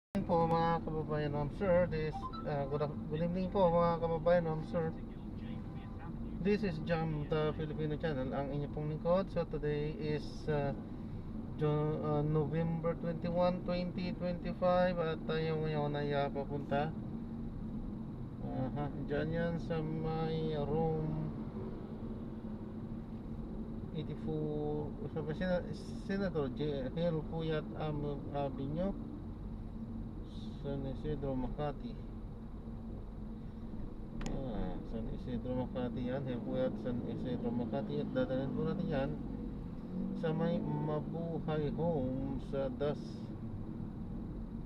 Po mga kababayan, sir. Good evening po mga kababayan, sir. This is Jam, the Filipino channel, ang inyo pong lingkod. So today is November 21, 2025 at tayo ngayon ay papunta dyan yan sa may room 84 sa Senator Hill Puyat Avenue, San Isidro, Makati. San Isidro, Makati yan. Hilpuyat, San Isidro, Makati. At dadalhin po natin yan sa may Mabuhay Home sa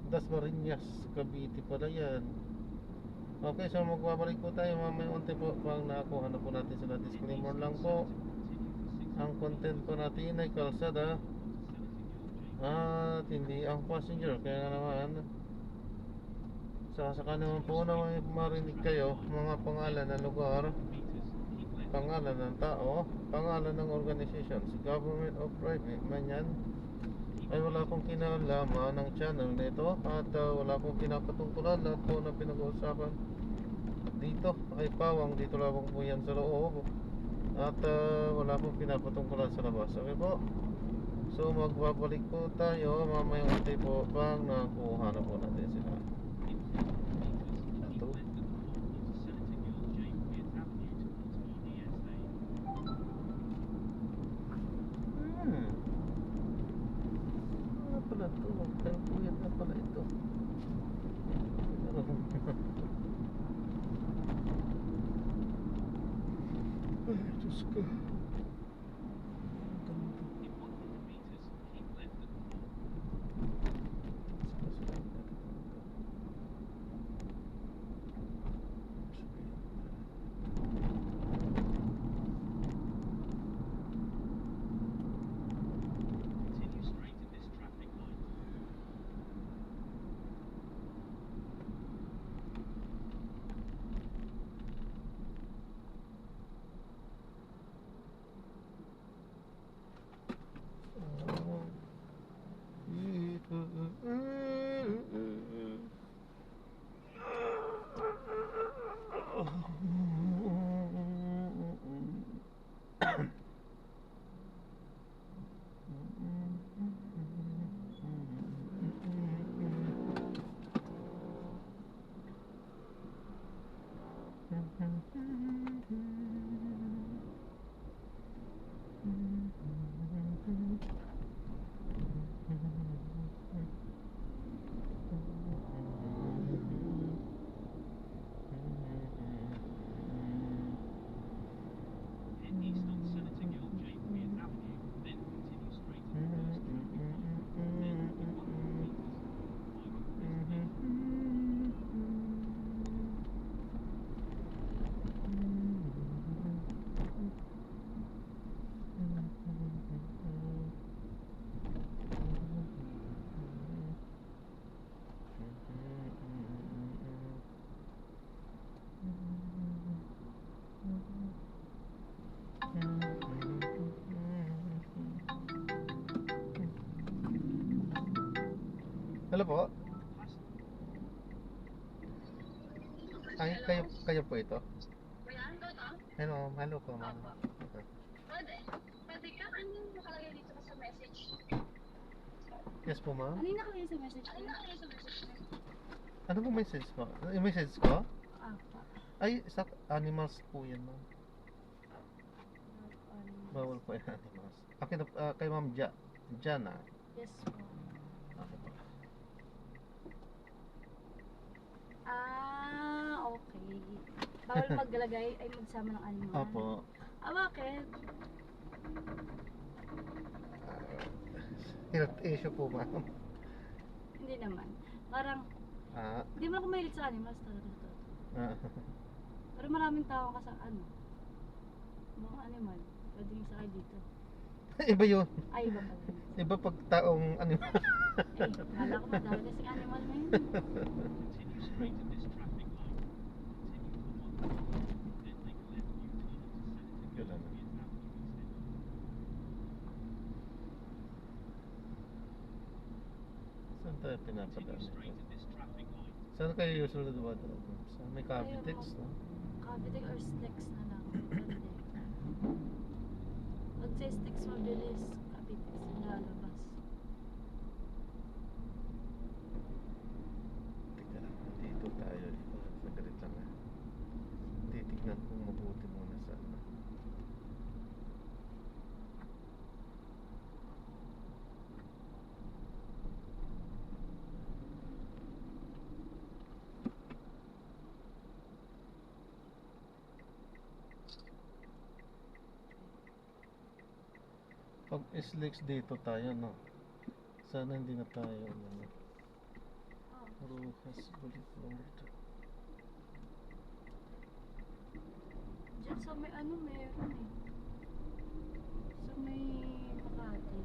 Dasmariñas, Cavite pala yan. Okay, so magbabalik po tayo mamaya unti po pag nakakuha na po natin sila. Disclaimer lang po, ang content po natin ay kalsada at hindi ang passenger. Kaya naman saka naman po na may marinig kayo mga pangalan ng lugar, pangalan ng tao, pangalan ng organizations, government o private man yan, ay wala pong kinalaman ng channel nito at wala pong pinapatungkulan. Lahat po na pinag-uusapan dito ay pawang dito lamang po yan sa loob at wala pong pinapatungkulan sa labas. Okay po, so magbabalik po tayo mamaya unti po pang nakuha na po natin sila. Pala to, kaya puyat na pala ito. Ay, Diyos ko. Hello po. Ay, kayo po ito? Hello po ma'am. Okay. Pwede ka, anong nakalagay dito sa message? Yes po ma'am. Ano yung nakalagay sa message? Ano po message po? Yung message ko? Ah, Ay, sa animals po yan ma'am. Bawal po yung animals. Okay na, kay ma'am Jana. yes po. Okay po. Okay. Bawal maglalagay ay magsama ng animal. Opo. Bakit? Health issue po ma'am. Hindi naman. Parang, hindi mo ako mahilig sa animals talaga. Pero maraming tao ka sa mga animal. Pwede yung sakay dito. Iba yun. Ay, iba pala. Iba pag taong animal. Kala ko madami kasing animal na yun. tayo pinapadala. Saan kayo usually dumadaan? Sa may Cavitex, no? Cavite or Stex na lang. Depende. Pag sa Stex mabilis, Cavitex yung lalabas. Teka lang, dito tayo. Saglit lang ah. Titignan kong mabuti muna sa ano. Pag SLEX dito tayo, no? Sana hindi na tayo, ano, Rojas Boulevard. Diyan sa may ano meron eh. Sa may Makati.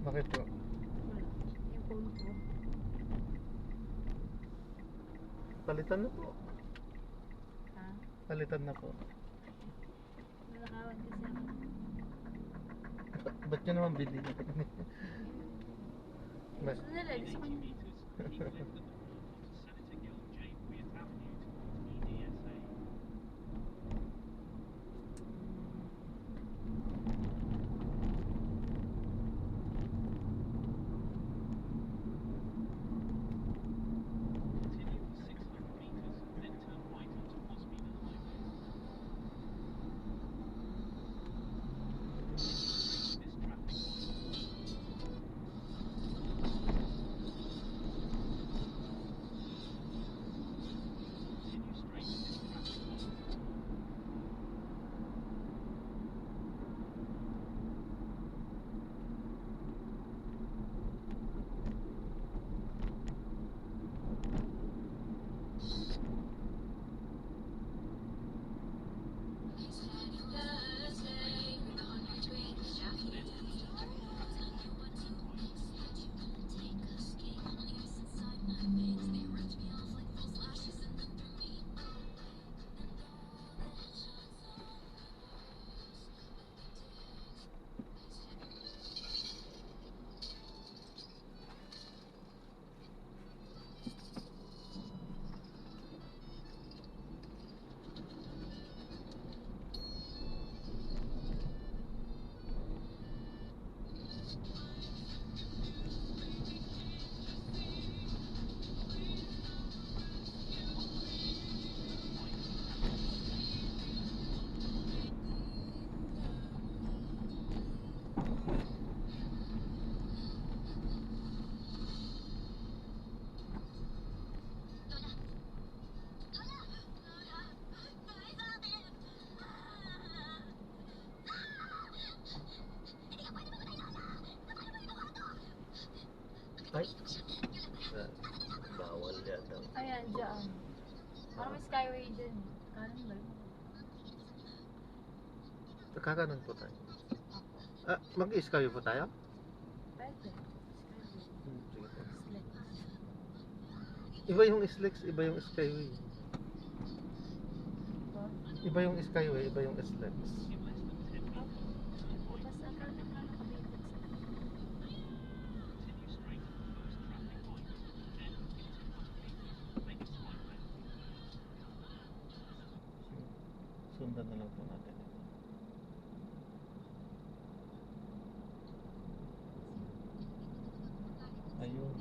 Bakit po? Wala. Yung phone ko. Palitan na po. Ha? Palitan na po. Nalakawan kasi ako. Ba't nyo naman bili? Gusto nila, gusto ko nila. Ay! Bawal yata. Ayan, dyan. Parang may skyway dyan. Kanan ba yun? Kakanan po tayo. Ako. Ah, mag-iskayo po tayo? Pwede. Sige po. Slex. Iba yung SLEX, iba yung Skyway. Ito? Iba yung Skyway, iba yung SLEX. Bukas ang kanan na nakabitag sa Sundan na lang po natin. Ayun.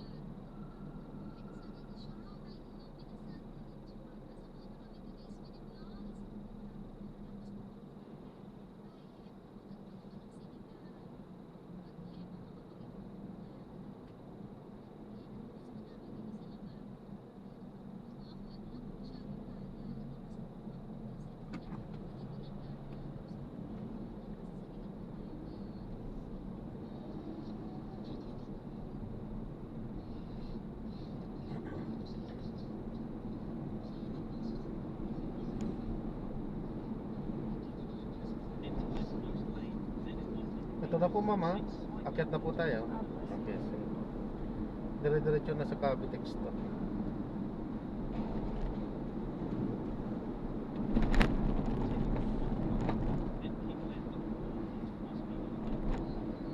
Ito na po mama. Akyat na po tayo. Tapos, Okay, sige. Dire-diretso na sa Cavitex to.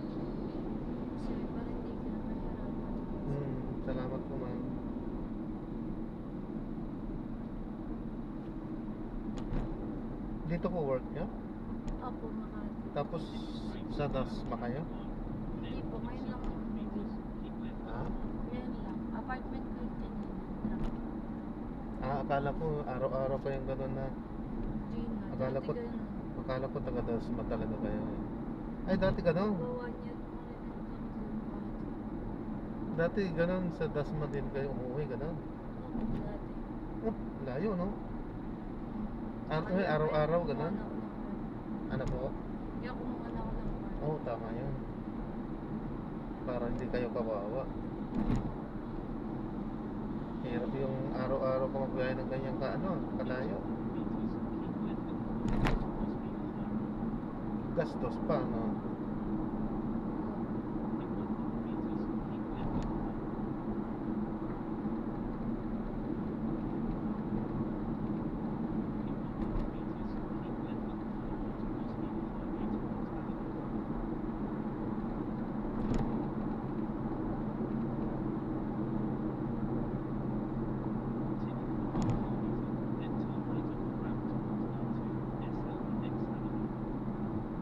kasi parang hindi ka na mahirapan. Salamat po ma'am. Dito po work nyo? Opo, Makati. Tapos sa Dasma kayo? Hindi po, ngayon lang ako umuwi. Ha? Ngayon lang. Apartment ko yung Akala ko araw-araw pa yung gano'n na. Gina. Akala Dati ko- ganun. Akala ko taga Dasma talaga kayo. Ay, dati gano'n. Go 1 year ko rin ito sa Dati gano'n sa Dasma din kayo umuwi, gano'n. Opo, dati. Oh, layo no? Kaya Araw-araw kumuha gano'n? na ako ng card. Ano po? Kaya kumuha na ako ng card. Oo, tama yun. Para hindi kayo kawawa. Hirap yung araw-araw ka magbiyahe ng ganyan kalayo. Gastos pa, no?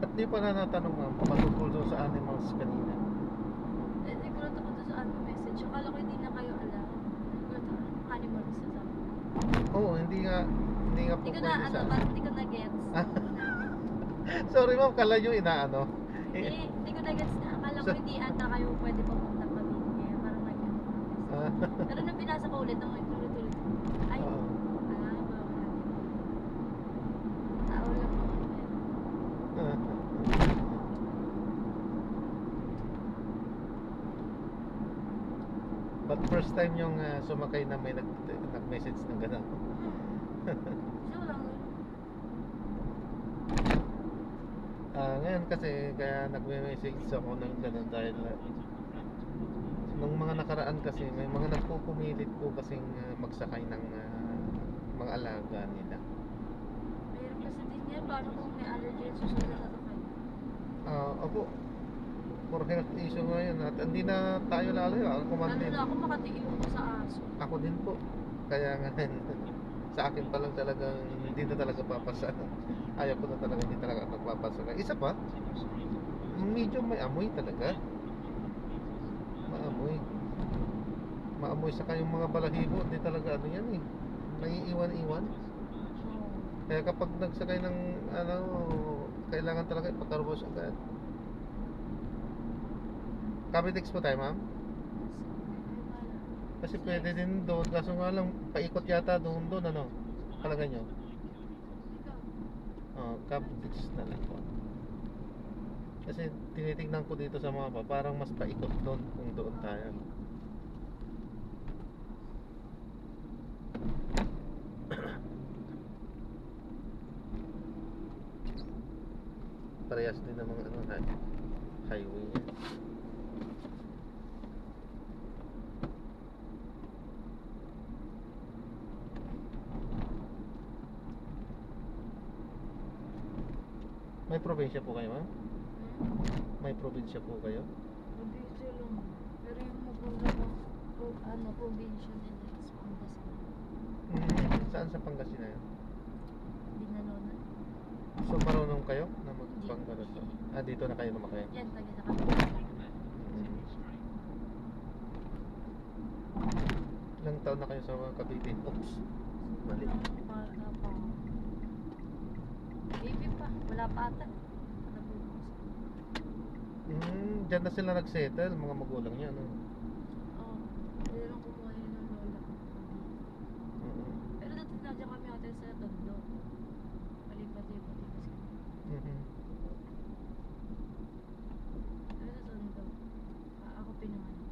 At di pa na natanong ma'am, patungkol doon sa animals kanina. Eh, nagulat ako doon sa ano message. Akala ko hindi na kayo alam. Nagulat ako. Animals sa sabi. Oo, hindi nga po Hindi ko pwede na, sa... parang hindi ko na gets. Sorry ma'am, kala nyo inaano. Hindi ko na gets na. Akala ko hindi ata kayo pwede pumunta kami. Kaya parang nag-ano. Pero nung pinasa ko ulit, nung ulit-ulit. Ay, Oo. bawal. Tao lang naman meron. But first time yung sumakay na may nag-message ng gano'n. So lang. Ngayon kasi kaya nagme-message ako ng gano'n dahil nung mga nakaraan kasi may mga nagpupumilit po kasing magsakay ng mga alaga nila. Mayroon kasi din yan. Paano kung may allergy at susunod na sakay? Opo, for health issue ngayon at hindi na tayo lalayo. Ako man Lalo din. na ako makatiiw ko sa aso. Ako din po. Kaya nga sa akin pa lang talagang hindi na talaga papasa. Ayaw ko na talaga, hindi talaga nagpapasa. Isa pa, medyo may amoy talaga. Maamoy. Maamoy sa kayong mga balahibo, hindi talaga ano yan eh. Naiiwan-iwan. Kaya kapag nagsakay ng kailangan talaga ipakarbos agad. Cavitex po tayo ma'am? Kasi pwede din doon, kaso nga lang paikot yata doon ano? Talaga nyo? Cavitex na lang po. Kasi tinitingnan ko dito sa mapa, parang mas paikot doon kung doon tayo. Parehas din ng mga highway niya. May probinsya po kayo, ma'am? May probinsya po kayo? Probinsya lang. Pero yung magulang ko, probinsya nila is Pangasinan. Saan sa Pangasinan? Binalonan. So marunong kayo na magpanggano to? Dito na kayo lumakay? Yan, taga sa kapitbahay. Ilang taon na kayo sa mga Cavite? Oops, mali. Bata pa. Baby pa. Wala pa ata. Diyan na sila nagsettle, mga magulang niya, no? Oo. Hindi lang kumuha yun ng lola ko. Pero dati na dyan kami hotel sa Tondo. Palipat-lipat yun kasi. Pero sa Tondo, ako pinanganak.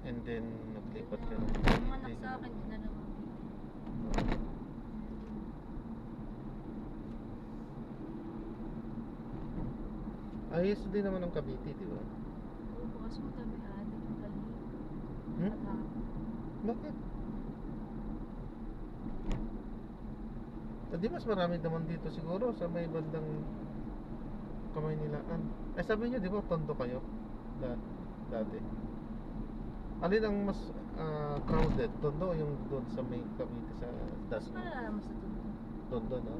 And then naglipat ka na. Yung anak sa akin, din na lang kami. Ayos din naman ang Cavite, di ba? Oo, bukas mo tabi ate, dali. Hmm? At Bakit? Di mas marami naman dito siguro sa may bandang Kamaynilaan. Eh sabi niyo di ba Tondo kayo? Da dati. Alin ang mas crowded? Tondo o yung doon sa may Cavite sa mas Dasma? malala mo sa tundo. Tondo no?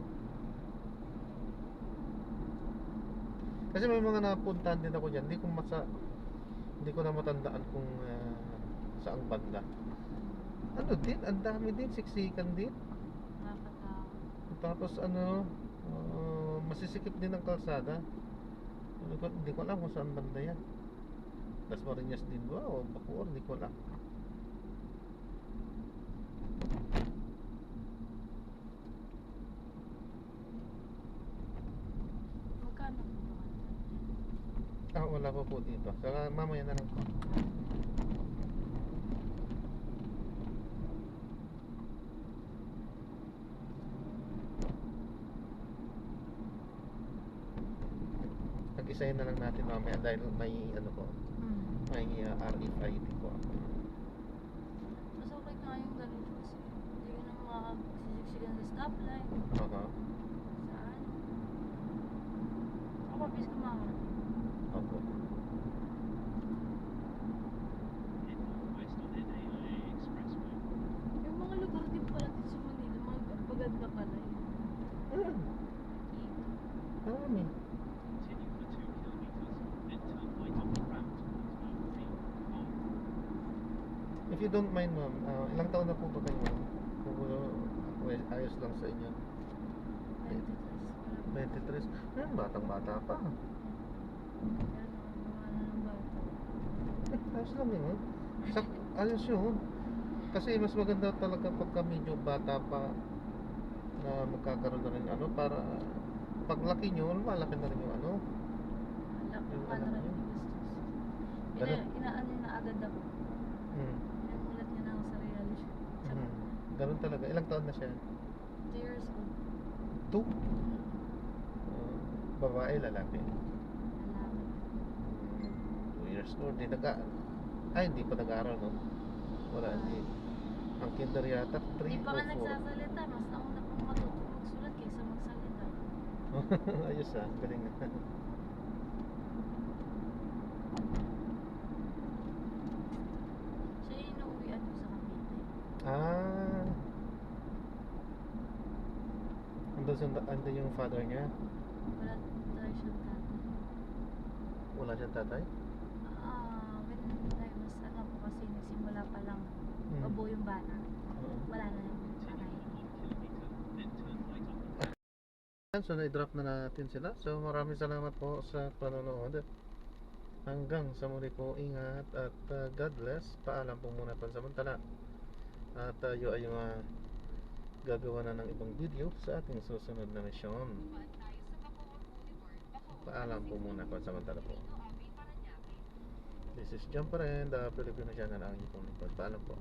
Kasi may mga napuntahan din ako diyan. Hindi ko na matandaan kung saang banda. Ano din, ang dami din, siksikan din. Nakakatakot. Tapos masisikip din ang kalsada. Hindi ko alam kung saan banda yan. Dasmariñas din ba o Bacoor, hindi ko alam. Magkano po ba kayo? Wala pa po dito. Saka mamaya na lang po. Pag-isahin na lang natin mamaya dahil may ano po, may RFID po ako. Mas okay nga yung ganito kasi hindi ka na makakasiksikan sa stoplight. Aha. Saan? Ako, bis kumakarating. Opo. Yung mga lugar din pala dito sa Manila, maganda pala yun. Marami. If you don't mind ma'am, ilang taon na po ba kayo ma'am? Kung ayos lang sa inyo. 23. Batang bata pa. Ayos lang yun. Ayos yun. Kasi mas maganda talaga pagka medyo bata pa na magkakaroon na rin ano para paglaki nyo, malaki na rin yung ano. Yung anak nyo. Inaano na agad ako. Namulat niya na ako sa reality. Ganun talaga. Ilang taon na siya? 2 years old. 2? Babae, lalaki? Lalaki. 2 years old. Hindi pa nag-aaral, no? Wala, hindi. Ang kinder yata, 3 Hindi pa or nga 4. nagsasalita. Mas nauna pong matutong magsulat kaysa magsalita. Ayos galing na. Siya yung inuuwian ko sa Cavite. Andun yung father niya? Wala tayo siyang tatay. Wala siyang tatay? When I was ano po kasi nagsimula pa lang mabuo yung bata. Wala na yung tatay. So na-drop na natin sila. So maraming salamat po sa panonood. Hanggang sa muli po, ingat at God bless. Paalam po muna pansamantala. At tayo ay gagawa na ng ibang video sa ating susunod na misyon. Paalam po muna pansamantala po. This is John pa rin, the Filipino channel ang inyong lingkod. Paalam po.